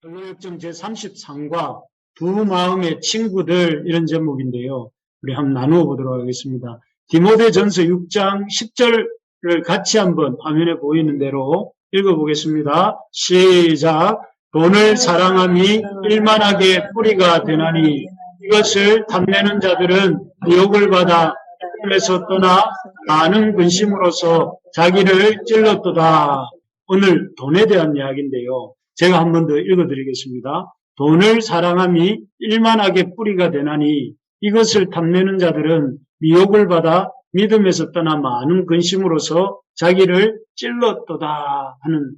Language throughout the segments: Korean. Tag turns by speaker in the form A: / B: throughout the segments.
A: 전로역정 제33과 두 마음의 친구들 이런 제목인데요. 우리 한번 나누어 보도록 하겠습니다. 디모데전서 6장 10절을 같이 한번 화면에 보이는 대로 읽어보겠습니다. 시작. 돈을 사랑함이 일만하게 뿌리가 되나니 이것을 탐내는 자들은 미혹을 받아 꿈에서 떠나 많은 근심으로서 자기를 찔렀도다. 오늘 돈에 대한 이야기인데요. 제가 한 번 더 읽어드리겠습니다. 돈을 사랑함이 일만하게 뿌리가 되나니 이것을 탐내는 자들은 미혹을 받아 믿음에서 떠나 많은 근심으로서 자기를 찔렀도다 하는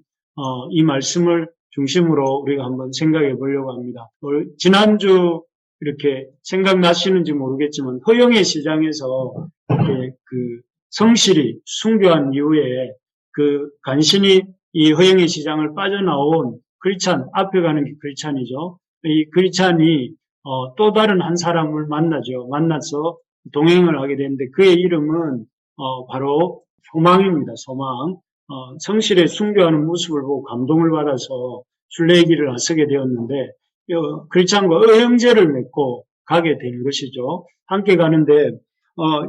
A: 이 말씀을 중심으로 우리가 한번 생각해 보려고 합니다. 지난주 이렇게 생각나시는지 모르겠지만 허영의 시장에서 이렇게 그 성실이 순교한 이후에 그 간신히 이 허영의 시장을 빠져나온 크리찬, 앞에 가는 게 크리찬이죠. 이 크리찬이 또 다른 한 사람을 만나죠. 만나서 동행을 하게 되는데 그의 이름은 바로 소망입니다. 소망. 성실에 순교하는 모습을 보고 감동을 받아서 순례길을 나서게 되었는데 크리찬과 의형제를 맺고 가게 된 것이죠. 함께 가는데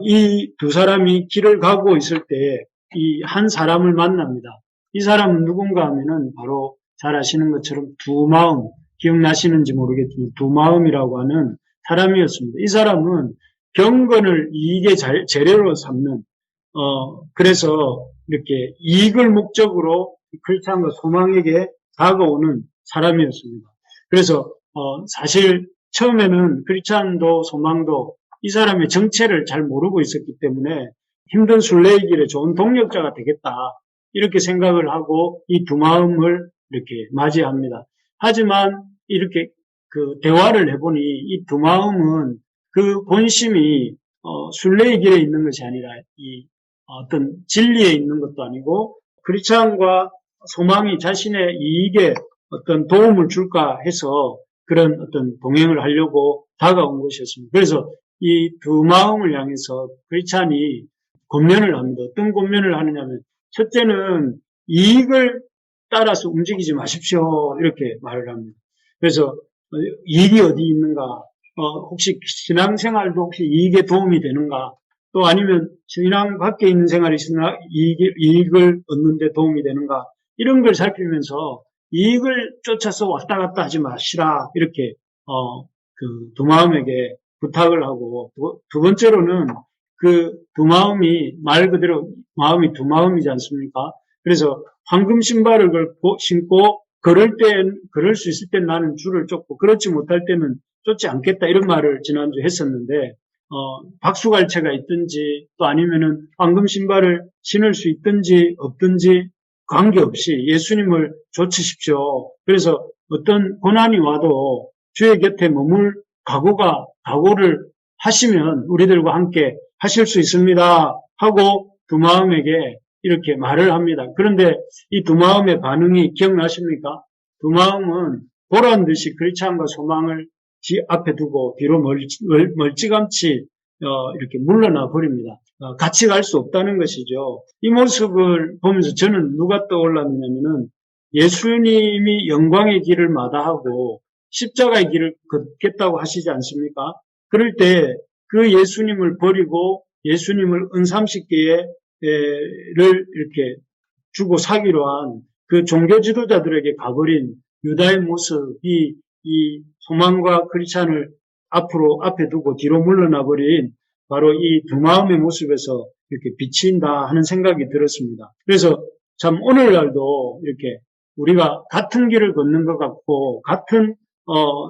A: 이 두 사람이 길을 가고 있을 때 이 한 사람을 만납니다. 이 사람은 누군가 하면은 바로 잘 아시는 것처럼 두 마음, 기억나시는지 모르겠지만 두 마음이라고 하는 사람이었습니다. 이 사람은 경건을 이익의 재료로 삼는 그래서 이렇게 이익을 목적으로 크리스찬과 소망에게 다가오는 사람이었습니다. 그래서 사실 처음에는 크리스찬도 소망도 이 사람의 정체를 잘 모르고 있었기 때문에 힘든 순례의 길에 좋은 동력자가 되겠다 이렇게 생각을 하고 이 두 마음을 이렇게 맞이합니다. 하지만 이렇게 그 대화를 해보니 이 두 마음은 그 본심이 순례의 길에 있는 것이 아니라 이 어떤 진리에 있는 것도 아니고 크리스찬과 소망이 자신의 이익에 어떤 도움을 줄까 해서 그런 어떤 동행을 하려고 다가온 것이었습니다. 그래서 이 두 마음을 향해서 크리스찬이 권면을 합니다. 어떤 권면을 하느냐면 첫째는 이익을 따라서 움직이지 마십시오. 이렇게 말을 합니다. 그래서 이익이 어디 있는가? 혹시 신앙생활도 혹시 이익에 도움이 되는가? 또 아니면 신앙 밖에 있는 생활이 이익을 얻는 데 도움이 되는가? 이런 걸 살피면서 이익을 쫓아서 왔다 갔다 하지 마시라. 이렇게 그 두 마음에게 부탁을 하고 두 번째로는 그 두 마음이 말 그대로 마음이 두 마음이지 않습니까? 그래서 황금 신발을 신고 걸을 수 있을 땐 나는 줄을 쫓고 그렇지 못할 때는 쫓지 않겠다 이런 말을 지난주에 했었는데 박수갈채가 있든지 또 아니면은 황금 신발을 신을 수 있든지 없든지 관계없이 예수님을 좇으십시오. 그래서 어떤 고난이 와도 주의 곁에 머물 각오를 하시면 우리들과 함께 하실 수 있습니다 하고 두 마음에게 이렇게 말을 합니다. 그런데 이 두 마음의 반응이 기억나십니까? 두 마음은 보란 듯이 크리스찬과 소망을 앞에 두고 뒤로 멀찌감치 이렇게 물러나 버립니다. 같이 갈 수 없다는 것이죠. 이 모습을 보면서 저는 누가 떠올랐느냐면은 예수님이 영광의 길을 마다하고 십자가의 길을 걷겠다고 하시지 않습니까? 그럴 때 그 예수님을 버리고 예수님을 은30개를 이렇게 주고 사기로 한 그 종교 지도자들에게 가버린 유다의 모습이 이 소망과 크리스찬을 앞에 두고 뒤로 물러나 버린 바로 이 두 마음의 모습에서 이렇게 비친다 하는 생각이 들었습니다. 그래서 참 오늘날도 이렇게 우리가 같은 길을 걷는 것 같고 같은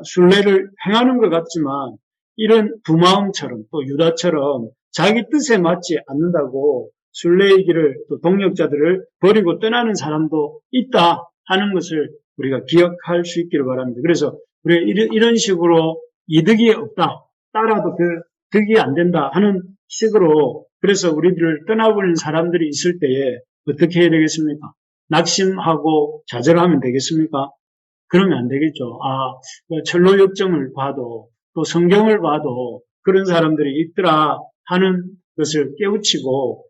A: 순례를 행하는 것 같지만 이런 두 마음처럼 또 유다처럼 자기 뜻에 맞지 않는다고 순례의 길을 또 동력자들을 버리고 떠나는 사람도 있다 하는 것을 우리가 기억할 수 있기를 바랍니다. 그래서 우리가 이런 식으로 이득이 없다, 따라도 득이 안 된다 하는 식으로 그래서 우리들을 떠나버리는 사람들이 있을 때에 어떻게 해야 되겠습니까? 낙심하고 좌절하면 되겠습니까? 그러면 안 되겠죠. 철로 역정을 봐도 또 성경을 봐도 그런 사람들이 있더라 하는 것을 깨우치고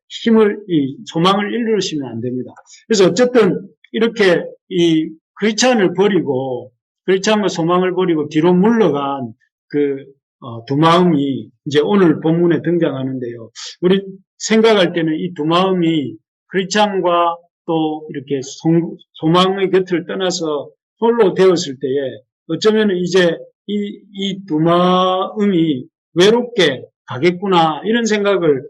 A: 소망을 잃으시면 안 됩니다. 그래서 어쨌든 이렇게 이 크리스찬을 버리고 그렇지 않고 소망을 버리고 뒤로 물러간 그 두 마음이 이제 오늘 본문에 등장하는데요. 우리 생각할 때는 이 두 마음이 크리스찬과 또 이렇게 소망의 곁을 떠나서 홀로 되었을 때에 어쩌면 이제 이 두 마음이 외롭게 가겠구나 이런 생각을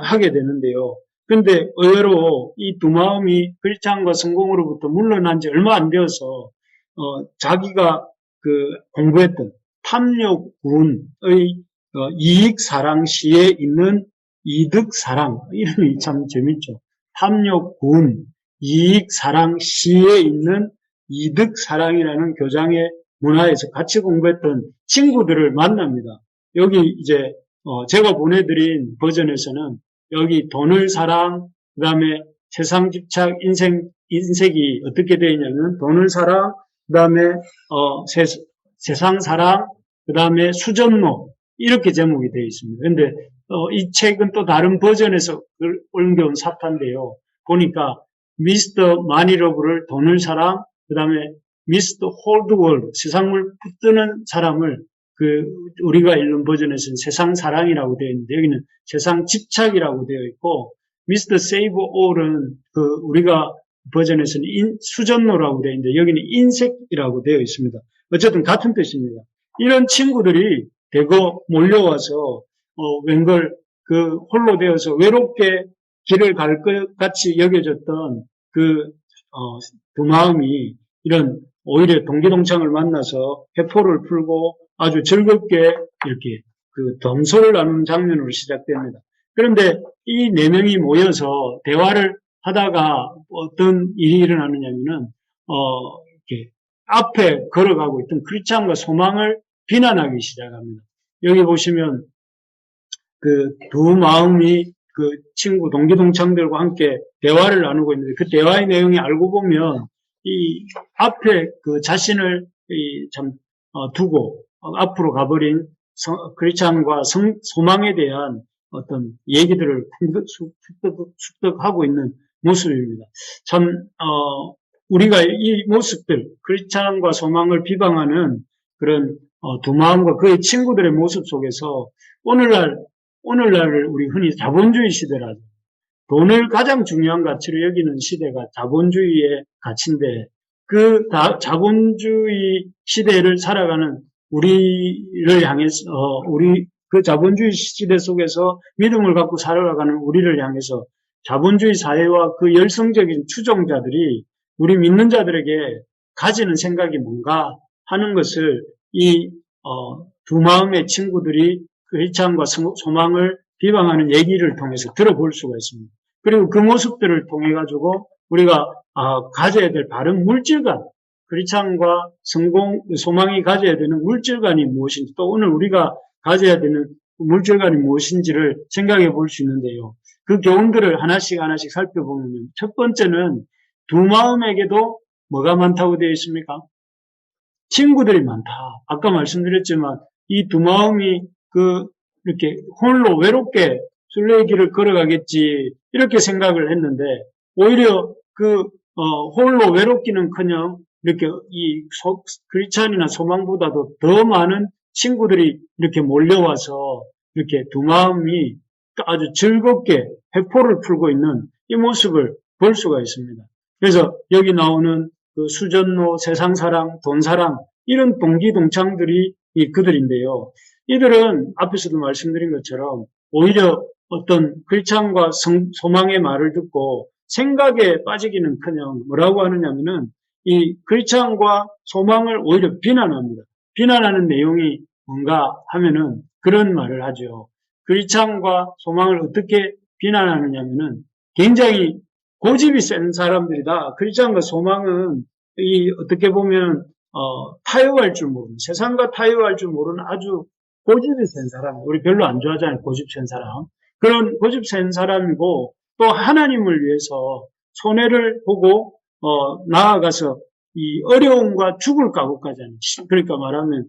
A: 하게 되는데요. 근데 의외로 이 두 마음이 크리스찬과 성공으로부터 물러난 지 얼마 안 되어서 자기가 공부했던 탐욕군의 이익사랑시에 있는 이득사랑, 이름이 참 재밌죠. 탐욕군 이익사랑시에 있는 이득사랑이라는 교장의 문화에서 같이 공부했던 친구들을 만납니다. 여기 이제 제가 보내드린 버전에서는 여기 돈을 사랑, 그 다음에 세상 집착, 인색이 어떻게 되어 있냐면 돈을 사랑, 그 다음에 세상 사랑, 그 다음에 수전노 이렇게 제목이 되어 있습니다. 그런데 이 책은 또 다른 버전에서 옮겨온 사파인데요. 보니까 미스터 마니러브를 돈을 사랑, 그 다음에 미스터 홀드월드 세상을 붙드는 사람을 우리가 읽는 버전에서는 세상 사랑이라고 되어 있는데 여기는 세상 집착이라고 되어 있고 미스터 세이브 올은 우리가 버전에서는 수전노라고 되어 있는데 여기는 인색이라고 되어 있습니다. 어쨌든 같은 뜻입니다. 이런 친구들이 대거 몰려와서 웬걸 홀로 되어서 외롭게 길을 갈 것 같이 여겨졌던 두 마음이 이런 오히려 동기동창을 만나서 회포를 풀고 아주 즐겁게 이렇게 dom소를 나누는 장면으로 시작됩니다. 그런데 이 네 명이 모여서 대화를 하다가 어떤 일이 일어나느냐면은 이렇게 앞에 걸어가고 있던 크리스찬과 소망을 비난하기 시작합니다. 여기 보시면 두 마음이 친구 동기동창들과 함께 대화를 나누고 있는데 그 대화의 내용이 알고 보면 이 앞에 자신을 두고 앞으로 가버린 크리스찬과 소망에 대한 어떤 얘기들을 습득하고 있는 모습입니다. 참 우리가 이 모습들 크리스찬과 소망을 비방하는 그런 두 마음과 그의 친구들의 모습 속에서 오늘날 우리 흔히 자본주의 시대라죠. 돈을 가장 중요한 가치로 여기는 시대가 자본주의의 가치인데 자본주의 시대를 살아가는 우리를 향해서 우리 자본주의 시대 속에서 믿음을 갖고 살아가는 우리를 향해서 자본주의 사회와 그 열성적인 추종자들이 우리 믿는 자들에게 가지는 생각이 뭔가 하는 것을 이 두 마음의 친구들이 크리스찬과 소망을 비방하는 얘기를 통해서 들어볼 수가 있습니다. 그리고 그 모습들을 통해 가지고 우리가 가져야 될 바른 물질관, 크리스찬과 소망이 가져야 되는 물질관이 무엇인지 또 오늘 우리가 가져야 되는 물질관이 무엇인지를 생각해 볼 수 있는데요. 그 교훈들을 하나씩 살펴보면 첫 번째는 두 마음에게도 뭐가 많다고 되어 있습니까? 친구들이 많다. 아까 말씀드렸지만 이 두 마음이 이렇게 홀로 외롭게 순례의 길을 걸어가겠지 이렇게 생각을 했는데 오히려 홀로 외롭기는커녕 이렇게 크리스찬이나 소망보다도 더 많은 친구들이 이렇게 몰려와서 이렇게 두 마음이 아주 즐겁게 회포를 풀고 있는 이 모습을 볼 수가 있습니다. 그래서 여기 나오는 수전노, 세상사랑, 돈사랑 이런 동기동창들이 그들인데요. 이들은 앞에서도 말씀드린 것처럼 오히려 어떤 크리스찬과 소망의 말을 듣고 생각에 빠지기는커녕 뭐라고 하느냐면은 이 크리스찬과 소망을 오히려 비난합니다. 비난하는 내용이 뭔가 하면은 그런 말을 하죠. 크리스찬과 소망을 어떻게 비난하느냐면은 굉장히 고집이 센 사람들이다. 크리스찬과 소망은 어떻게 보면 타협할 줄 모르는 세상과 타협할 줄 모르는 아주 고집이 센 사람. 우리 별로 안 좋아하잖아요. 고집 센 사람. 그런 고집 센 사람이고 또 하나님을 위해서 손해를 보고 나아가서 이 어려움과 죽을 각오까지 하는 그러니까 말하면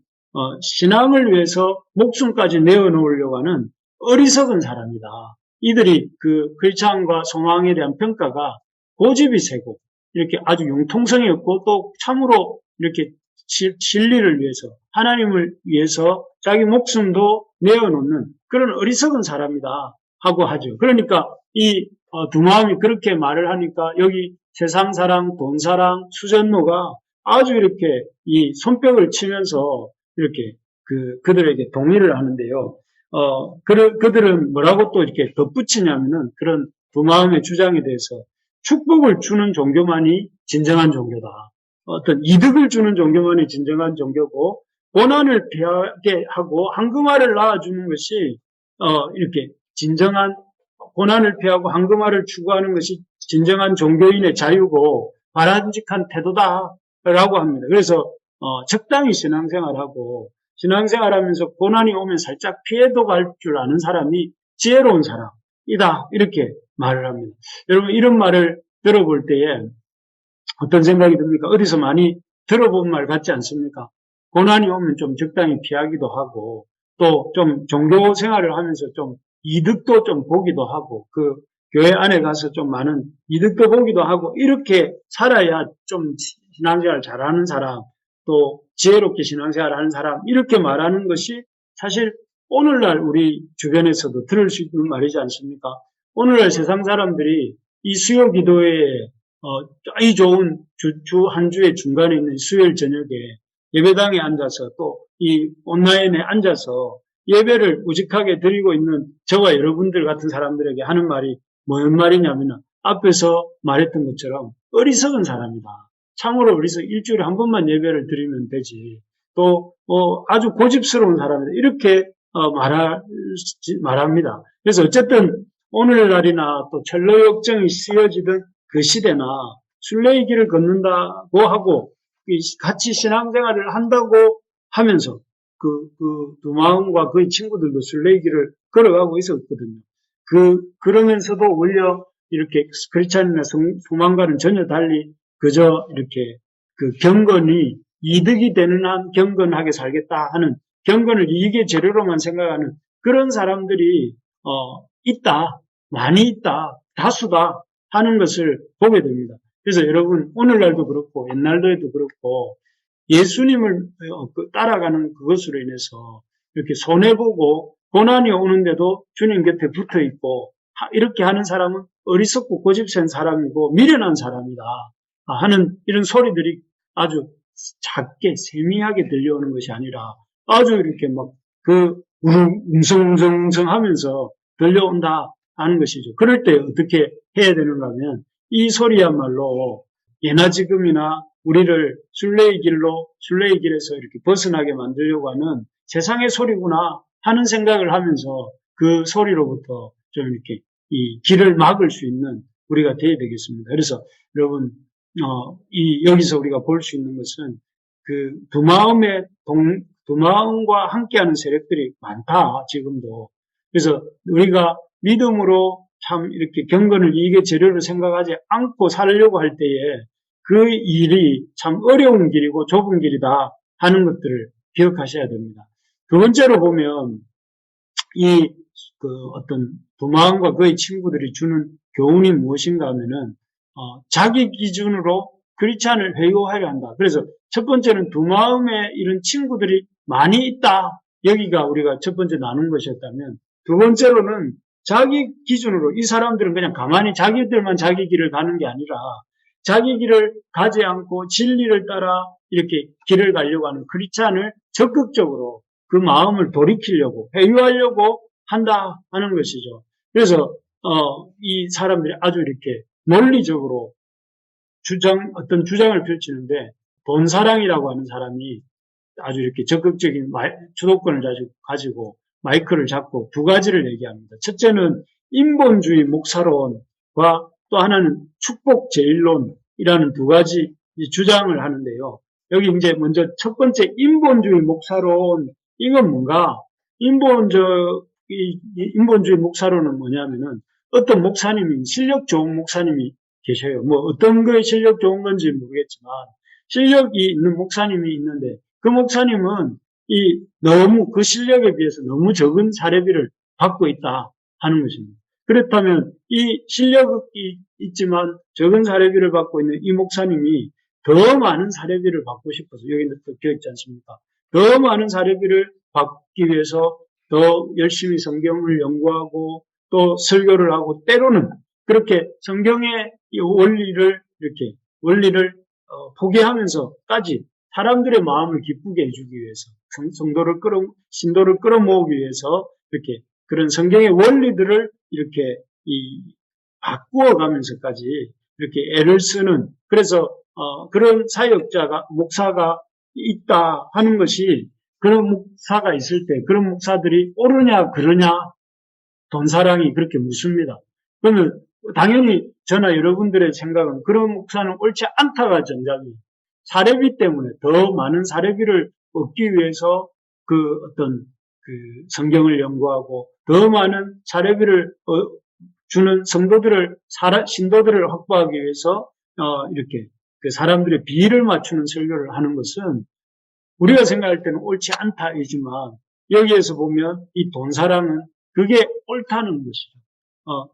A: 신앙을 위해서 목숨까지 내어놓으려고 하는 어리석은 사람이다. 이들이 크리스찬과 소망에 대한 평가가 고집이 세고 이렇게 아주 융통성이 없고 또 참으로 이렇게 진리를 위해서, 하나님을 위해서 자기 목숨도 내어놓는 그런 어리석은 사람이다 하고 하죠. 그러니까 이 두 마음이 그렇게 말을 하니까 여기 세상 사랑, 돈 사랑, 수전노가 아주 이렇게 이 손뼉을 치면서 이렇게 그들에게 동의를 하는데요. 그들은 뭐라고 또 이렇게 덧붙이냐면은 그런 두 마음의 주장에 대해서 축복을 주는 종교만이 진정한 종교다. 어떤 이득을 주는 종교만이 진정한 종교고, 고난을 피하게 하고 황금알을 낳아주는 것이 이렇게 진정한, 고난을 피하고 황금알을 추구하는 것이 진정한 종교인의 자유고 바람직한 태도다라고 합니다. 그래서 적당히 신앙생활하고, 신앙생활하면서 고난이 오면 살짝 피해도 갈 줄 아는 사람이 지혜로운 사람이다, 이렇게 말을 합니다. 여러분, 이런 말을 들어볼 때에 어떤 생각이 듭니까? 어디서 많이 들어본 말 같지 않습니까? 고난이 오면 좀 적당히 피하기도 하고, 또 좀 종교 생활을 하면서 좀 이득도 좀 보기도 하고, 그 교회 안에 가서 좀 많은 이득도 보기도 하고, 이렇게 살아야 좀 신앙생활 잘하는 사람, 또 지혜롭게 신앙생활 하는 사람, 이렇게 말하는 것이 사실 오늘날 우리 주변에서도 들을 수 있는 말이지 않습니까? 오늘날 세상 사람들이 이 수요 기도회에 이 좋은 주 한 주의 중간에 있는 수요일 저녁에 예배당에 앉아서 또 이 온라인에 앉아서 예배를 우직하게 드리고 있는 저와 여러분들 같은 사람들에게 하는 말이 뭔 말이냐면, 앞에서 말했던 것처럼 어리석은 사람이다. 참으로 어리석은, 일주일에 한 번만 예배를 드리면 되지. 또 아주 고집스러운 사람이다. 이렇게 말합니다. 그래서 어쨌든 오늘날이나 또 철로 역정이 쓰여지던 그 시대나 순례의 길을 걷는다고 하고 같이 신앙생활을 한다고 하면서 두 마음과 그의 친구들도 순례의 길을 걸어가고 있었거든요. 그러면서도 오히려 이렇게 크리스찬이나 소망과는 전혀 달리 그저 이렇게 그 경건이 이득이 되는 한 경건하게 살겠다 하는, 경건을 이익의 재료로만 생각하는 그런 사람들이 있다, 많이 있다, 다수다 하는 것을 보게 됩니다. 그래서 여러분, 오늘날도 그렇고 옛날에도 그렇고 예수님을 따라가는 그것으로 인해서 이렇게 손해보고 고난이 오는데도 주님 곁에 붙어있고 이렇게 하는 사람은 어리석고 고집센 사람이고 미련한 사람이다 하는 이런 소리들이 아주 작게 세미하게 들려오는 것이 아니라 아주 이렇게 막 웅성웅성 하면서 들려온다 하는 것이죠. 그럴 때 어떻게 해야 되는가 하면, 이 소리야말로 예나 지금이나 우리를 순례의 길에서 이렇게 벗어나게 만들려고 하는 세상의 소리구나 하는 생각을 하면서 그 소리로부터 좀 이렇게 이 길을 막을 수 있는 우리가 되어야 되겠습니다. 그래서 여러분, 여기서 우리가 볼 수 있는 것은 두 마음과 함께하는 세력들이 많다, 지금도. 그래서 우리가 믿음으로 참 이렇게 경건을 이익의 재료로 생각하지 않고 살려고 할 때에 그 일이 참 어려운 길이고 좁은 길이다 하는 것들을 기억하셔야 됩니다. 두 번째로 보면 어떤 두 마음과 그의 친구들이 주는 교훈이 무엇인가 하면은 자기 기준으로 크리스찬을 회유하려 한다. 그래서 첫 번째는 두 마음의 이런 친구들이 많이 있다. 여기가 우리가 첫 번째 나눈 것이었다면, 두 번째로는 자기 기준으로 이 사람들은 그냥 가만히 자기들만 자기 길을 가는 게 아니라 자기 길을 가지 않고 진리를 따라 이렇게 길을 가려고 하는 크리스찬을 적극적으로 그 마음을 돌이키려고 회유하려고 한다 하는 것이죠. 그래서 이 사람들이 아주 이렇게 논리적으로 어떤 주장을 펼치는데, 돈사랑이라고 하는 사람이 아주 이렇게 적극적인 주도권을 가지고 마이크를 잡고 두 가지를 얘기합니다. 첫째는 인본주의 목사론과 또 하나는 축복 제일론이라는 두 가지 주장을 하는데요. 여기 이제 먼저 첫 번째 인본주의 목사론, 이건 뭔가? 인본주의 목사론은 뭐냐면은 어떤 목사님이, 실력 좋은 목사님이 계셔요. 뭐 어떤 거에 실력 좋은 건지 모르겠지만 실력이 있는 목사님이 있는데, 그 목사님은 너무 그 실력에 비해서 너무 적은 사례비를 받고 있다 하는 것입니다. 그렇다면 이 실력이 있지만 적은 사례비를 받고 있는 이 목사님이 더 많은 사례비를 받고 싶어서 여기는 또 되어있지 않습니까? 더 많은 사례비를 받기 위해서 더 열심히 성경을 연구하고 또 설교를 하고 때로는 그렇게 성경의 원리를 이렇게 원리를 포기하면서까지 사람들의 마음을 기쁘게 해주기 위해서 신도를 끌어모으기 위해서 이렇게 그런 성경의 원리들을 이렇게 바꾸어가면서까지 이렇게 애를 쓰는 그래서 그런 사역자가 목사가 있다 하는 것이 그런 목사가 있을 때 그런 목사들이 옳으냐 그러냐 돈사랑이 그렇게 묻습니다. 그러면 당연히 저나 여러분들의 생각은 그런 목사는 옳지 않다가 전작이에요. 사례비 때문에 더 많은 사례비를 얻기 위해서 그 어떤 그 성경을 연구하고 더 많은 사례비를 주는 신도들을 확보하기 위해서 이렇게 그 사람들의 비위를 맞추는 설교를 하는 것은 우리가 생각할 때는 옳지 않다이지만 여기에서 보면 이 돈사랑은 그게 옳다는 것이죠.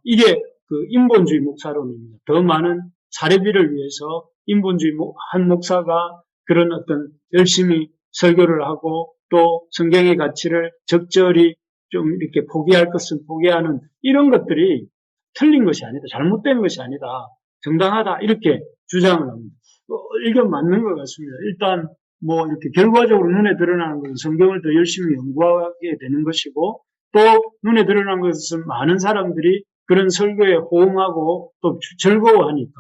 A: 이게 그 인본주의 목사론입니다. 더 많은 사례비를 위해서 인본주의 한 목사가 그런 어떤 열심히 설교를 하고 또 성경의 가치를 적절히 좀 이렇게 포기할 것은 포기하는 이런 것들이 틀린 것이 아니다. 잘못된 것이 아니다. 정당하다. 이렇게 주장을 합니다. 이건 맞는 것 같습니다. 일단 뭐 이렇게 결과적으로 눈에 드러나는 것은 성경을 더 열심히 연구하게 되는 것이고 또 눈에 드러난 것은 많은 사람들이 그런 설교에 호응하고 또 즐거워하니까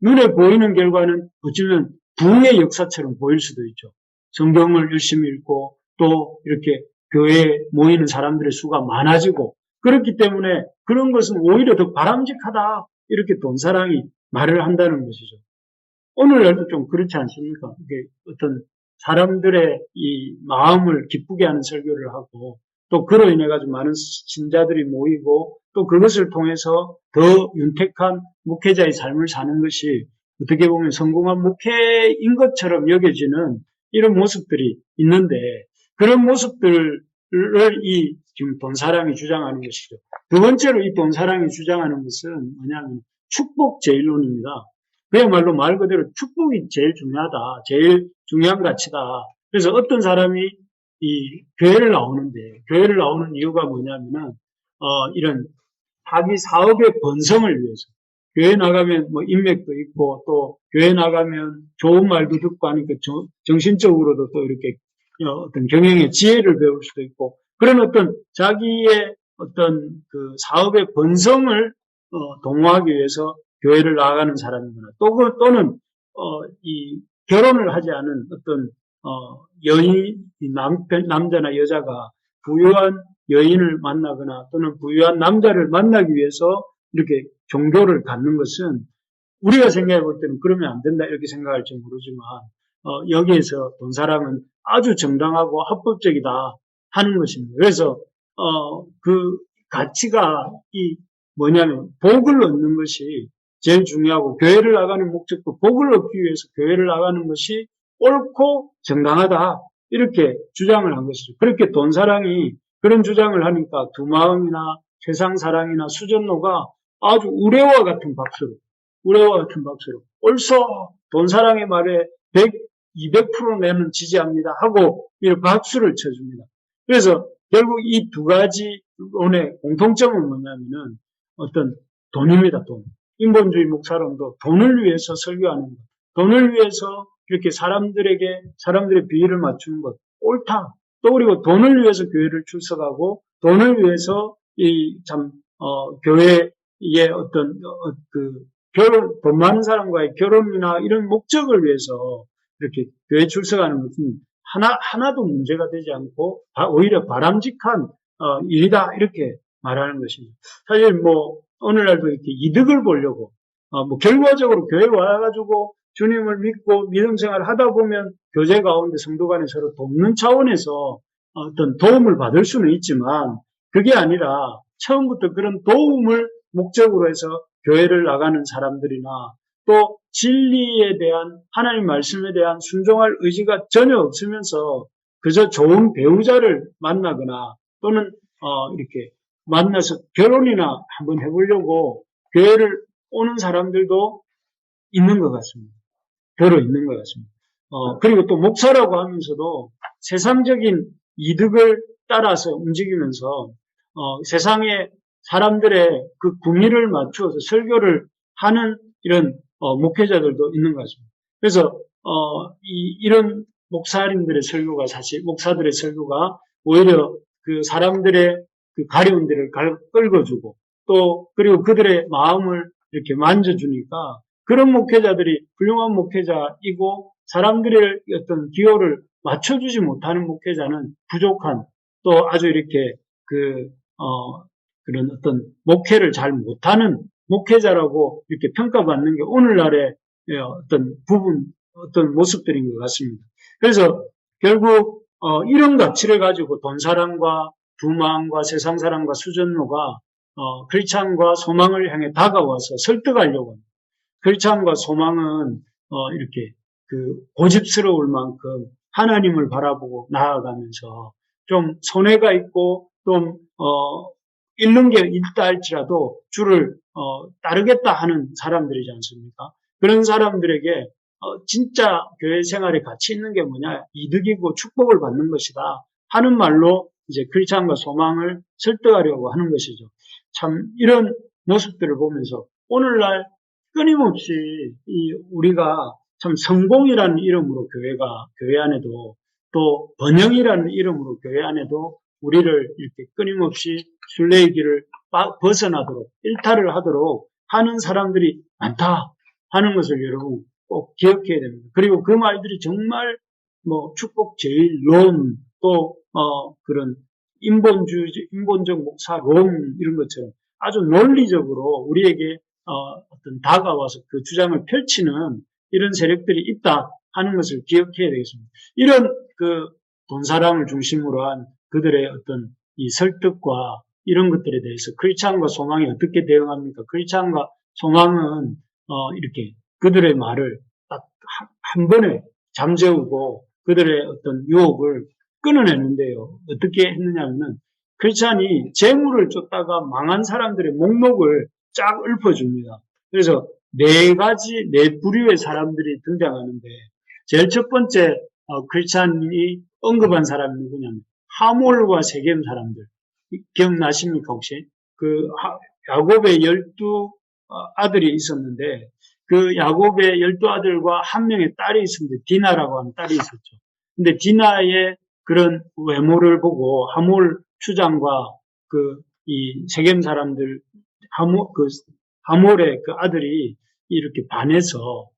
A: 눈에 보이는 결과는 어쩌면 부의 역사처럼 보일 수도 있죠. 성경을 열심히 읽고 또 이렇게 교회에 모이는 사람들의 수가 많아지고 그렇기 때문에 그런 것은 오히려 더 바람직하다 이렇게 돈사랑이 말을 한다는 것이죠. 오늘날도 좀 그렇지 않습니까? 이게 어떤 사람들의 이 마음을 기쁘게 하는 설교를 하고 또 그로 인해 가지고 많은 신자들이 모이고 또 그것을 통해서 더 윤택한 목회자의 삶을 사는 것이 어떻게 보면 성공한 목회인 것처럼 여겨지는 이런 모습들이 있는데 그런 모습들을 이 지금 돈사랑이 주장하는 것이죠. 두 번째로 이 돈사랑이 주장하는 것은 뭐냐면 축복제일론입니다. 그야말로 말 그대로 축복이 제일 중요하다. 제일 중요한 가치다. 그래서 어떤 사람이 이 교회를 나오는 이유가 뭐냐면은, 이런 자기 사업의 번성을 위해서. 교회 나가면 뭐 인맥도 있고 또 교회 나가면 좋은 말도 듣고 하니까 정신적으로도 또 이렇게 어떤 경영의 지혜를 배울 수도 있고 그런 어떤 자기의 어떤 그 사업의 번성을 도모하기 위해서 교회를 나가는 사람이거나 또는 이 결혼을 하지 않은 어떤 남자나 여자가 부유한 여인을 만나거나 또는 부유한 남자를 만나기 위해서 이렇게 종교를 갖는 것은 우리가 생각해 볼 때는 그러면 안 된다 이렇게 생각할지 모르지만 여기에서 돈사랑은 아주 정당하고 합법적이다 하는 것입니다. 그래서 그 가치가 이 뭐냐면 복을 얻는 것이 제일 중요하고 교회를 나가는 목적도 복을 얻기 위해서 교회를 나가는 것이 옳고 정당하다 이렇게 주장을 한 것이죠. 그렇게 돈사랑이 그런 주장을 하니까 두마음이나 세상사랑이나 수전노가 아주 우레와 같은 박수로 옳소 돈사랑의 말에 100, 200% 내는 지지합니다 하고 이렇게 박수를 쳐줍니다. 그래서 결국 이 두 가지론의 공통점은 뭐냐면은 어떤 돈입니다. 돈. 인본주의 목사론도 돈을 위해서 설교하는 것, 돈을 위해서 이렇게 사람들의 비위를 맞추는 것, 옳다. 또 그리고 돈을 위해서 교회를 출석하고 돈을 위해서 교회의 어떤 돈 많은 사람과의 결혼이나 이런 목적을 위해서 이렇게 교회 출석하는 것은 하나도 문제가 되지 않고 오히려 바람직한 일이다 이렇게 말하는 것입니다. 사실 뭐 오늘날도 이렇게 이득을 보려고 뭐 결과적으로 교회 와가지고 주님을 믿고 믿음 생활을 하다 보면 교제 가운데 성도 간에 서로 돕는 차원에서 어떤 도움을 받을 수는 있지만 그게 아니라 처음부터 그런 도움을 목적으로 해서 교회를 나가는 사람들이나 또 진리에 대한 하나님 말씀에 대한 순종할 의지가 전혀 없으면서 그저 좋은 배우자를 만나거나 또는 이렇게 만나서 결혼이나 한번 해보려고 교회를 오는 사람들도 있는 것 같습니다. 들어있는 것 같습니다. 그리고 또 목사라고 하면서도 세상적인 이득을 따라서 움직이면서 세상의 사람들의 그 궁리를 맞추어서 설교를 하는 이런 목회자들도 있는 것 같습니다. 그래서 이런 목사님들의 설교가 사실 목사들의 설교가 오히려 그 사람들의 그 가려운 데를 끌어주고 또 그리고 그들의 마음을 이렇게 만져주니까 그런 목회자들이 훌륭한 목회자이고 사람들의 어떤 기호를 맞춰주지 못하는 목회자는 부족한 또 아주 이렇게 그런 어떤 목회를 잘 못하는 목회자라고 이렇게 평가받는 게 오늘날의 어떤 모습들인 것 같습니다. 그래서 결국 이런 가치를 가지고 돈사랑과 두마음과 세상사랑과 수전노가 크리스찬과 소망을 향해 다가와서 설득하려고 합니다. 크리스찬과 소망은 이렇게 고집스러울 만큼 하나님을 바라보고 나아가면서 좀 손해가 있고 좀 잃는 게 있다 할지라도 주를 따르겠다 하는 사람들이지 않습니까? 그런 사람들에게 진짜 교회 생활에 가치 있는 게 뭐냐? 이득이고 축복을 받는 것이다 하는 말로 이제 크리스찬과 소망을 설득하려고 하는 것이죠. 참 이런 모습들을 보면서 오늘날 끊임없이 우리가 참 성공이라는 이름으로 교회 안에도 또 번영이라는 이름으로 교회 안에도 우리를 이렇게 끊임없이 순례의 길을 벗어나도록 일탈을 하도록 하는 사람들이 많다 하는 것을 여러분 꼭 기억해야 됩니다. 그리고 그 말들이 정말 축복 제일론 또 그런 인본적 목사론 이런 것처럼 아주 논리적으로 우리에게 어떤 다가와서 그 주장을 펼치는 이런 세력들이 있다 하는 것을 기억해야 되겠습니다. 이런 돈사랑을 중심으로 한 그들의 어떤 이 설득과 이런 것들에 대해서 크리스찬과 소망이 어떻게 대응합니까? 크리스찬과 소망은 이렇게 그들의 말을 딱 한 번에 잠재우고 그들의 어떤 유혹을 끊어내는데요. 어떻게 했느냐면은 크리스찬이 재물을 쫓다가 망한 사람들의 목록을 쫙 읊어줍니다. 그래서 네 부류의 사람들이 등장하는데 제일 첫 번째 크리스찬이 언급한 사람이 누구냐면 하몰과 세겜 사람들 기억나십니까 혹시? 야곱의 12 아들이 있었는데 그 야곱의 12아들과 한 명의 딸이 있었는데 디나라고 하는 딸이 있었죠. 근데 디나의 그런 외모를 보고 하몰 추장과 이 세겜 사람들 하몰의 그 아들이 이렇게 반해서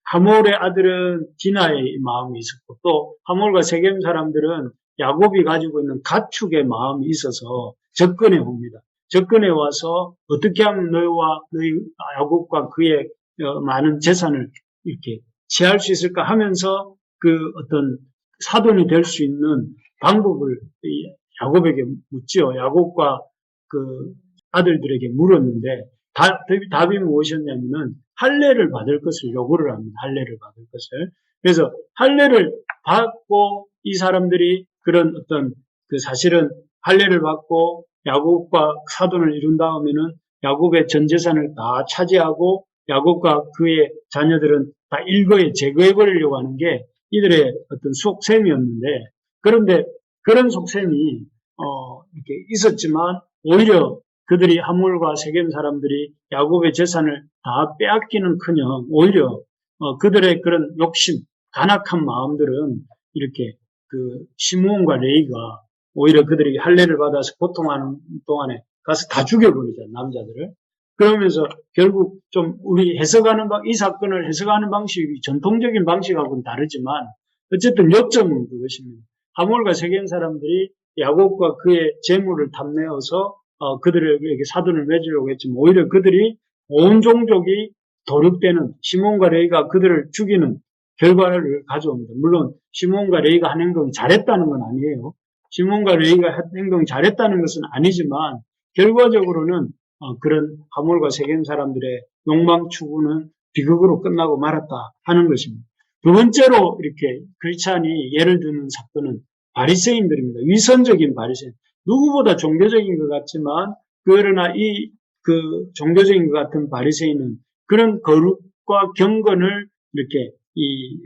A: 하몰의 아들은 디나의 마음이 있었고 또 하몰과 세겜 사람들은 야곱이 가지고 있는 가축의 마음이 있어서 접근해 옵니다. 접근해 와서 어떻게 하면 너희 야곱과 그의 많은 재산을 이렇게 취할 수 있을까 하면서 어떤 사돈이 될 수 있는 방법을 야곱에게 묻지요. 야곱과 아들들에게 물었는데 답이 무엇이었냐면은 할례를 받을 것을 요구를 합니다. 할례를 받을 것을. 그래서 할례를 받고 이 사람들이 그런 어떤 사실은 할례를 받고 야곱과 사돈을 이룬 다음에는 야곱의 전 재산을 다 차지하고 야곱과 그의 자녀들은 다 일거에 제거해 버리려고 하는 게 이들의 어떤 속셈이었는데 그런데 그런 속셈이 이렇게 있었지만 오히려 그들이 하몰과 세겜 사람들이 야곱의 재산을 다 빼앗기는커녕 오히려 그들의 그런 욕심, 간악한 마음들은 이렇게 시므온과 레위가 오히려 그들이 할례를 받아서 고통하는 동안에 가서 다 죽여버리잖아요, 남자들을. 그러면서 결국 좀 우리 이 사건을 해석하는 방식이 전통적인 방식하고는 다르지만 어쨌든 요점은 그것입니다. 하몰과 세겜 사람들이 야곱과 그의 재물을 탐내어서 그들에게 사돈을 맺으려고 했지만 오히려 그들이 온 종족이 도륙되는 시몬과 레위가 그들을 죽이는 결과를 가져옵니다. 물론 시몬과 레위가 한 행동이 잘했다는 건 아니에요. 시몬과 레위가 한 행동이 잘했다는 것은 아니지만 결과적으로는 그런 하몰과 세겜 사람들의 욕망 추구는 비극으로 끝나고 말았다 하는 것입니다. 두 번째로 이렇게 크리스찬이 예를 드는 사건은 바리새인들입니다. 위선적인 바리새인. 누구보다 종교적인 것 같지만 그러나 종교적인 것 같은 바리새인은 그런 거룩과 경건을 이렇게 이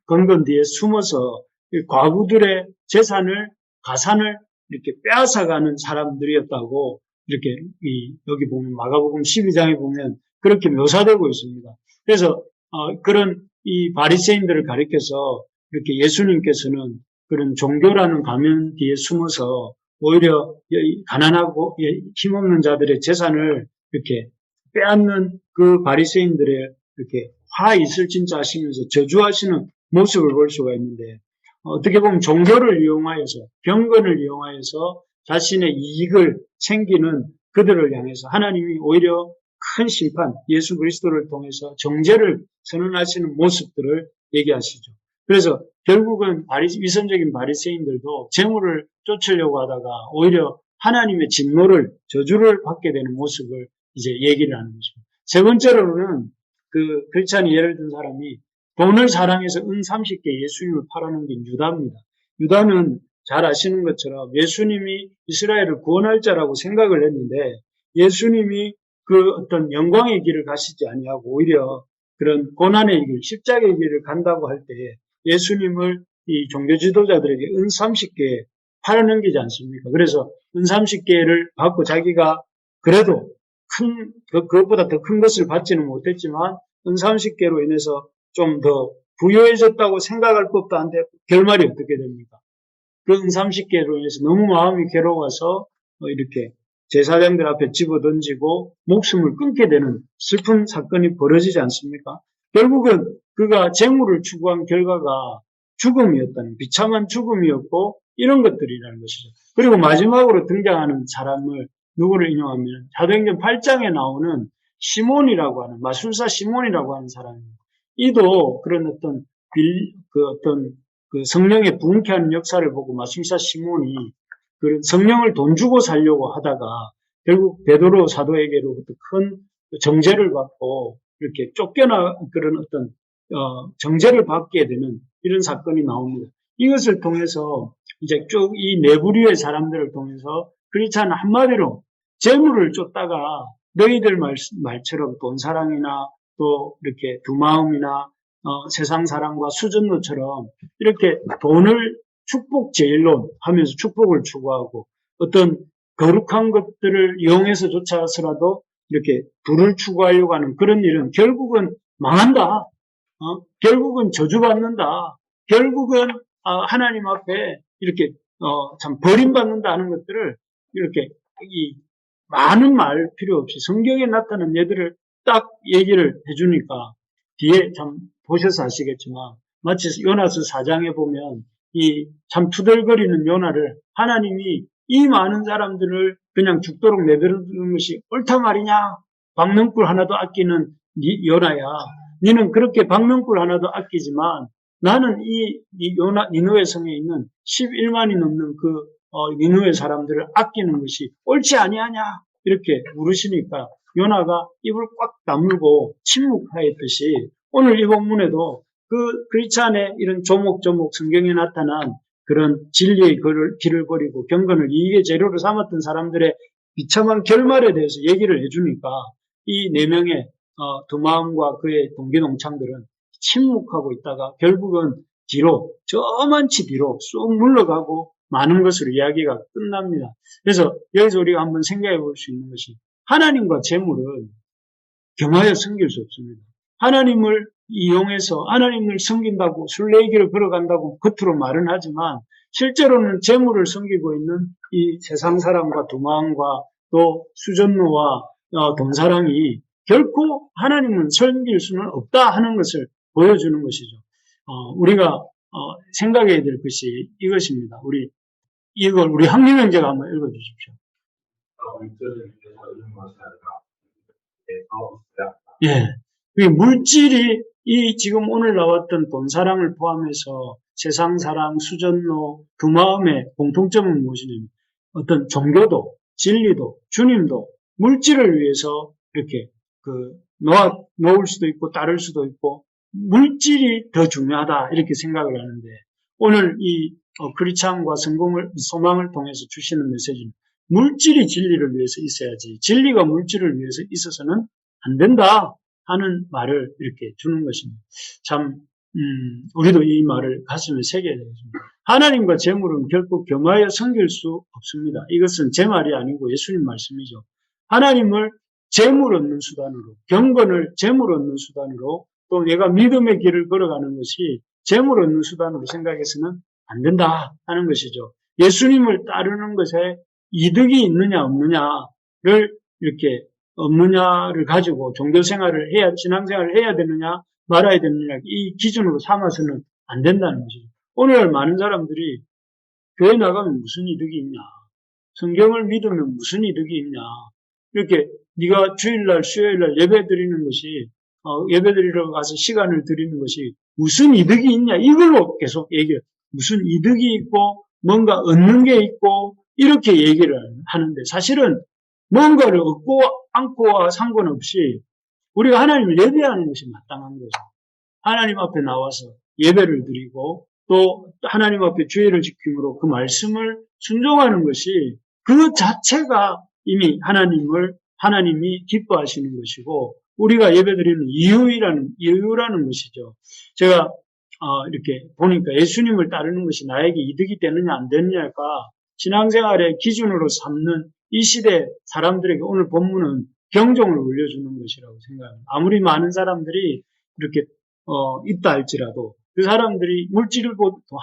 A: 건건 뒤에 숨어서 과부들의 재산을, 가산을 이렇게 빼앗아가는 사람들이었다고 이렇게 여기 보면 마가복음 12장에 보면 그렇게 묘사되고 있습니다. 그래서 그런 이 바리새인들을 가리켜서 이렇게 예수님께서는 그런 종교라는 가면 뒤에 숨어서 오히려 가난하고 힘없는 자들의 재산을 이렇게 빼앗는 그 바리새인들의 이렇게 화 있을 진짜 하시면서 저주하시는 모습을 볼 수가 있는데, 어떻게 보면 종교를 이용하여서, 경건을 이용하여서 자신의 이익을 챙기는 그들을 향해서 하나님이 오히려 큰 심판, 예수 그리스도를 통해서 정죄를 선언하시는 모습들을 얘기하시죠. 그래서 결국은 위선적인 바리새인들도 재물을 쫓으려고 하다가 오히려 하나님의 진노를, 저주를 받게 되는 모습을 이제 얘기를 하는 것입니다. 세 번째로는 그 크리스찬이 예를 든 사람이 돈을 사랑해서 은 30개 예수님을 팔아넘긴 유다입니다. 유다는 잘 아시는 것처럼 예수님이 이스라엘을 구원할 자라고 생각을 했는데, 예수님이 그 어떤 영광의 길을 가시지 아니하고 오히려 그런 고난의 길, 십자가의 길을 간다고 할 때 예수님을 이 종교 지도자들에게 은 30개 팔아넘기지 않습니까? 그래서 은 30개를 받고 자기가 그래도 그것보다 더 큰 것을 받지는 못했지만 은 30개로 인해서 좀 더 부유해졌다고 생각할 법도 한데 결말이 어떻게 됩니까? 그 은 30개로 인해서 너무 마음이 괴로워서 이렇게 제사장들 앞에 집어던지고 목숨을 끊게 되는 슬픈 사건이 벌어지지 않습니까? 결국은 그가 재물을 추구한 결과가 죽음이었다는, 비참한 죽음이었고 이런 것들이라는 것이죠. 그리고 마지막으로 등장하는 사람을 누구를 인용하면 사도행전 8장에 나오는 시몬이라고 하는, 마술사 시몬이라고 하는 사람입니다. 이도 그런 어떤 그 성령의 부흥케 하는 역사를 보고 마술사 시몬이 그런 성령을 돈 주고 살려고 하다가 결국 베드로 사도에게로부터 큰 정죄를 받고 이렇게 쫓겨나 그런 어떤 정죄를 받게 되는 이런 사건이 나옵니다. 이것을 통해서 이제 쭉 이 내부류의 사람들을 통해서 크리스찬은 한마디로 재물을 쫓다가 너희들 말처럼 돈 사랑이나 또 이렇게 두 마음이나 세상 사랑과 수전노처럼 이렇게 돈을 축복 제일론 하면서 축복을 추구하고 어떤 거룩한 것들을 이용해서 쫓아서라도 이렇게 부를 추구하려고 하는 그런 일은 결국은 망한다. 결국은 저주받는다. 결국은 하나님 앞에 이렇게 참 버림받는다 하는 것들을 이렇게 이 많은 말 필요 없이 성경에 나타난 예들을 딱 얘기를 해주니까 뒤에 참 보셔서 아시겠지만 마치 요나서 4장에 보면 이 참 투덜거리는 요나를 하나님이 이 많은 사람들을 그냥 죽도록 내버려두는 것이 옳단 말이냐? 박넝쿨 하나도 아끼는 요나야. 너는 그렇게 박넝쿨 하나도 아끼지만 나는 이 니느웨 성에 있는 11만이 넘는 그 니느웨 사람들을 아끼는 것이 옳지 아니하냐? 이렇게 물으시니까 요나가 입을 꽉 다물고 침묵하였듯이 오늘 이 본문에도 그 크리스찬의 이런 조목조목 성경에 나타난 그런 진리의 길을 버리고 경건을 이익의 재료로 삼았던 사람들의 비참한 결말에 대해서 얘기를 해주니까 이 네 명의 두 마음과 그의 동기동창들은 침묵하고 있다가 결국은 뒤로, 저만치 뒤로 쑥 물러가고 많은 것으로 이야기가 끝납니다. 그래서 여기서 우리가 한번 생각해 볼 수 있는 것이 하나님과 재물은 겸하여 섬길 수 없습니다. 하나님을 이용해서 하나님을 섬긴다고 순례의 길을 걸어간다고 겉으로 말은 하지만 실제로는 재물을 섬기고 있는 이 세상 사랑과 두 마음과 또 수전노와 돈사랑이 결코 하나님은 섬길 수는 없다 하는 것을 보여주는 것이죠. 우리가 생각해야 될 것이 이것입니다. 이걸 우리 황림 형제가 한번 읽어주십시오. 예, 물질이 이 지금 오늘 나왔던 돈 사랑을 포함해서 세상 사랑, 수전노, 두 마음의 공통점은 무엇이냐면 어떤 종교도, 진리도, 주님도 물질을 위해서 이렇게 놓을 수도 있고 따를 수도 있고 물질이 더 중요하다 이렇게 생각을 하는데 오늘 이 크리스찬과 성공을 소망을 통해서 주시는 메시지는 물질이 진리를 위해서 있어야지 진리가 물질을 위해서 있어서는 안 된다. 하는 말을 이렇게 주는 것입니다. 참 우리도 이 말을 가슴에 새겨야 되겠습니다. 하나님과 재물은 결코 겸하여 섬길 수 없습니다. 이것은 제 말이 아니고 예수님 말씀이죠. 하나님을 재물 얻는 수단으로, 경건을 재물 얻는 수단으로, 또 내가 믿음의 길을 걸어가는 것이 재물 얻는 수단으로 생각해서는 안 된다 하는 것이죠. 예수님을 따르는 것에 이득이 있느냐 없느냐를 이렇게 없느냐를 가지고 종교생활을 해야, 신앙생활을 해야 되느냐 말아야 되느냐 이 기준으로 삼아서는 안 된다는 것이죠. 오늘날 많은 사람들이 교회 나가면 무슨 이득이 있냐, 성경을 믿으면 무슨 이득이 있냐, 이렇게 네가 주일날 수요일날 예배 드리는 것이 예배 드리러 가서 시간을 드리는 것이 무슨 이득이 있냐 이걸로 계속 얘기해요. 무슨 이득이 있고 뭔가 얻는 게 있고 이렇게 얘기를 하는데 사실은 뭔가를 얻고 않고와 상관없이 우리가 하나님을 예배하는 것이 마땅한 거죠. 하나님 앞에 나와서 예배를 드리고 또 하나님 앞에 주의를 지킴으로 그 말씀을 순종하는 것이 그 자체가 이미 하나님이 기뻐하시는 것이고 우리가 예배드리는 이유라는 것이죠. 제가 이렇게 보니까 예수님을 따르는 것이 나에게 이득이 되느냐 안 되느냐가 신앙생활의 기준으로 삼는 이 시대 사람들에게 오늘 본문은 경종을 울려주는 것이라고 생각합니다. 아무리 많은 사람들이 이렇게 있다 할지라도 그 사람들이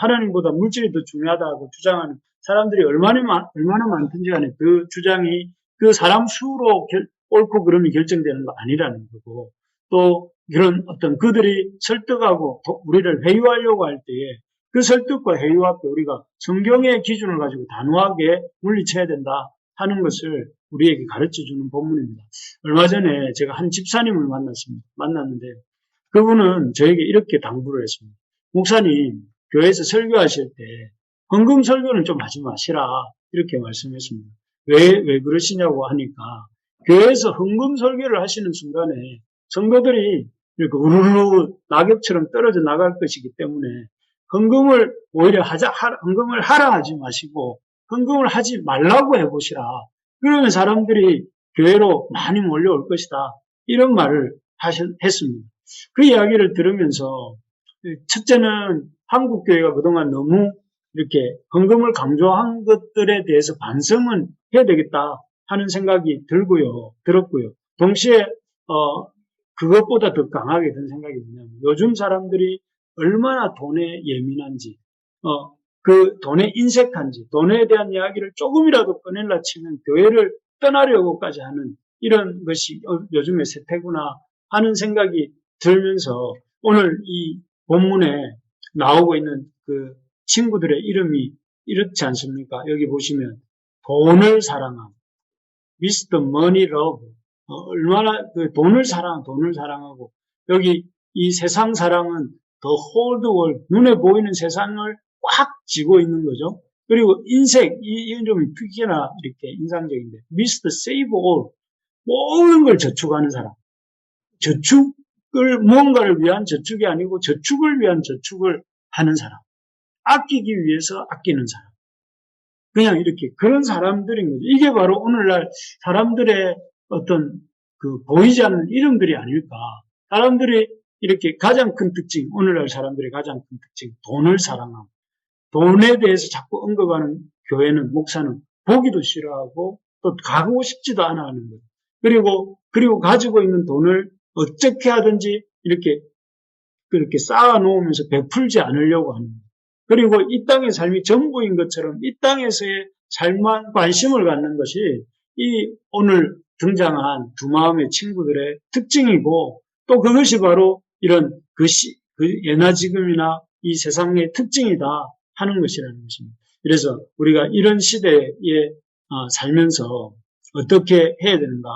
A: 하나님보다 물질이 더 중요하다고 주장하는 사람들이 얼마나 많든지 간에 그 주장이 그 사람 수로 옳고 그름이 결정되는 거 아니라는 거고 또 이런 어떤 그들이 설득하고 우리를 회유하려고 할 때에 그 설득과 회유 앞에 우리가 성경의 기준을 가지고 단호하게 물리쳐야 된다 하는 것을 우리에게 가르쳐주는 본문입니다. 얼마 전에 제가 한 집사님을 만났는데 그분은 저에게 이렇게 당부를 했습니다. 목사님, 교회에서 설교하실 때 헌금 설교는 좀 하지 마시라 이렇게 말씀했습니다. 왜 그러시냐고 하니까 교회에서 헌금 설교를 하시는 순간에 성도들이 이렇게 우르르 낙엽처럼 떨어져 나갈 것이기 때문에 헌금을 오히려 헌금을 하라 하지 마시고 헌금을 하지 말라고 해보시라. 그러면 사람들이 교회로 많이 몰려올 것이다. 이런 말을 했습니다. 그 이야기를 들으면서 첫째는 한국 교회가 그동안 너무 이렇게 헌금을 강조한 것들에 대해서 반성은 해야 되겠다 하는 생각이 들었고요. 동시에 그것보다 더 강하게 든 생각이 뭐냐면 요즘 사람들이 얼마나 돈에 예민한지 그 돈에 인색한지 돈에 대한 이야기를 조금이라도 꺼내려 치면 교회를 떠나려고까지 하는 이런 것이 요즘의 세태구나 하는 생각이 들면서 오늘 이 본문에 나오고 있는 그 친구들의 이름이 이렇지 않습니까? 여기 보시면 돈을 사랑함, Mr. Money Love, 얼마나 그 돈을 사랑하고 여기 이 세상 사랑은 The Whole World, 눈에 보이는 세상을 꽉 쥐고 있는 거죠. 그리고 인색, 이건 좀 특히나 이렇게 인상적인데 Mr. Save All, 모든 걸 저축하는 사람. 뭔가를 위한 저축이 아니고 저축을 위한 저축을 하는 사람. 아끼기 위해서 아끼는 사람. 그냥 이렇게 그런 사람들인 거죠. 이게 바로 오늘날 사람들의 어떤 그 보이지 않는 이름들이 아닐까. 사람들이 이렇게 가장 큰 특징, 오늘날 사람들의 가장 큰 특징, 돈을 사랑하고 돈에 대해서 자꾸 언급하는 교회는 목사는 보기도 싫어하고 또 가고 싶지도 않아 하는 거예요. 그리고 가지고 있는 돈을 어떻게 하든지 이렇게 그렇게 쌓아 놓으면서 베풀지 않으려고 하는 거예요. 그리고 이 땅의 삶이 전부인 것처럼 이 땅에서의 삶만 관심을 갖는 것이 이 오늘 등장한 두 마음의 친구들의 특징이고 또 그것이 바로 이런 그 예나 지금이나 이 세상의 특징이다 하는 것이라는 것입니다. 그래서 우리가 이런 시대에 살면서 어떻게 해야 되는가?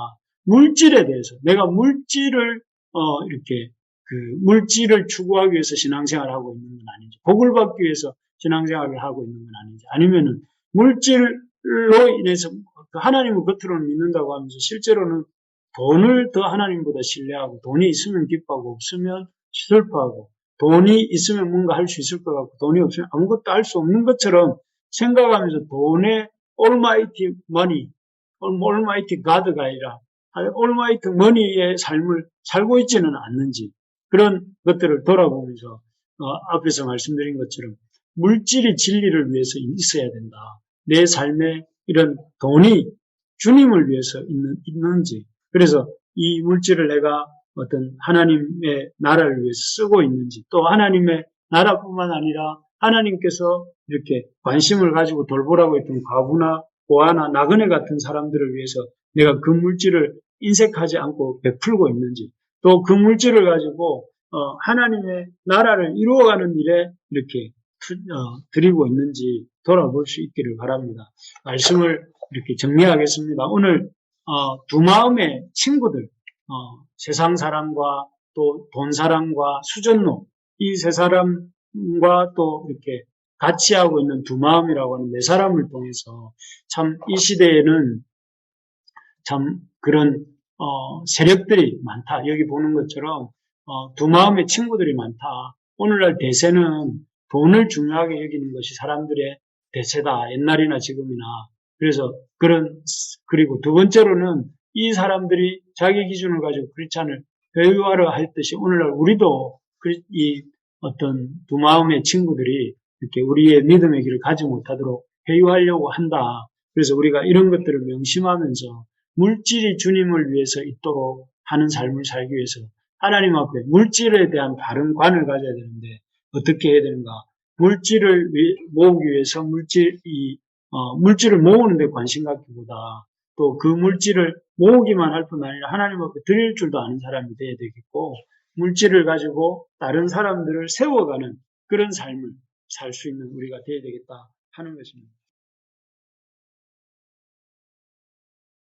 A: 물질에 대해서 내가 물질을 이렇게 그 물질을 추구하기 위해서 신앙생활을 하고 있는 건 아닌지, 복을 받기 위해서 신앙생활을 하고 있는 건 아닌지, 아니면은 물질로 인해서 하나님을 겉으로는 믿는다고 하면서 실제로는 돈을 더 하나님보다 신뢰하고 돈이 있으면 기뻐하고 없으면 슬퍼하고 돈이 있으면 뭔가 할 수 있을 것 같고 돈이 없으면 아무것도 할 수 없는 것처럼 생각하면서 돈의 almighty money, almighty God가 아니라 올마이트 머니의 삶을 살고 있지는 않는지 그런 것들을 돌아보면서 앞에서 말씀드린 것처럼 물질이 진리를 위해서 있어야 된다. 내 삶에 이런 돈이 주님을 위해서 있는지 그래서 이 물질을 내가 어떤 하나님의 나라를 위해서 쓰고 있는지 또 하나님의 나라뿐만 아니라 하나님께서 이렇게 관심을 가지고 돌보라고 했던 과부나 고아나 나그네 같은 사람들을 위해서 내가 그 물질을 인색하지 않고 베풀고 있는지 또 그 물질을 가지고 하나님의 나라를 이루어가는 일에 이렇게 드리고 있는지 돌아볼 수 있기를 바랍니다. 말씀을 이렇게 정리하겠습니다. 오늘 두 마음의 친구들 세상 사람과 또 돈 사람과 수전노 이 세 사람과 또 이렇게 같이 하고 있는 두 마음이라고 하는 네 사람을 통해서 참 이 시대에는 참 그런 세력들이 많다. 여기 보는 것처럼 두 마음의 친구들이 많다. 오늘날 대세는 돈을 중요하게 여기는 것이 사람들의 대세다. 옛날이나 지금이나. 그래서 그리고 두 번째로는 이 사람들이 자기 기준을 가지고 크리스찬을 회유하려 할 듯이 오늘날 우리도 이 어떤 두 마음의 친구들이 이렇게 우리의 믿음의 길을 가지 못하도록 회유하려고 한다. 그래서 우리가 이런 것들을 명심하면서 물질이 주님을 위해서 있도록 하는 삶을 살기 위해서 하나님 앞에 물질에 대한 바른 관을 가져야 되는데 어떻게 해야 되는가? 물질을 모으기 위해서 물질을 모으는 데 관심 갖기보다 또 그 물질을 모으기만 할 뿐 아니라 하나님 앞에 드릴 줄도 아는 사람이 되어야 되겠고 물질을 가지고 다른 사람들을 세워가는 그런 삶을 살 수 있는 우리가 되어야 되겠다 하는 것입니다.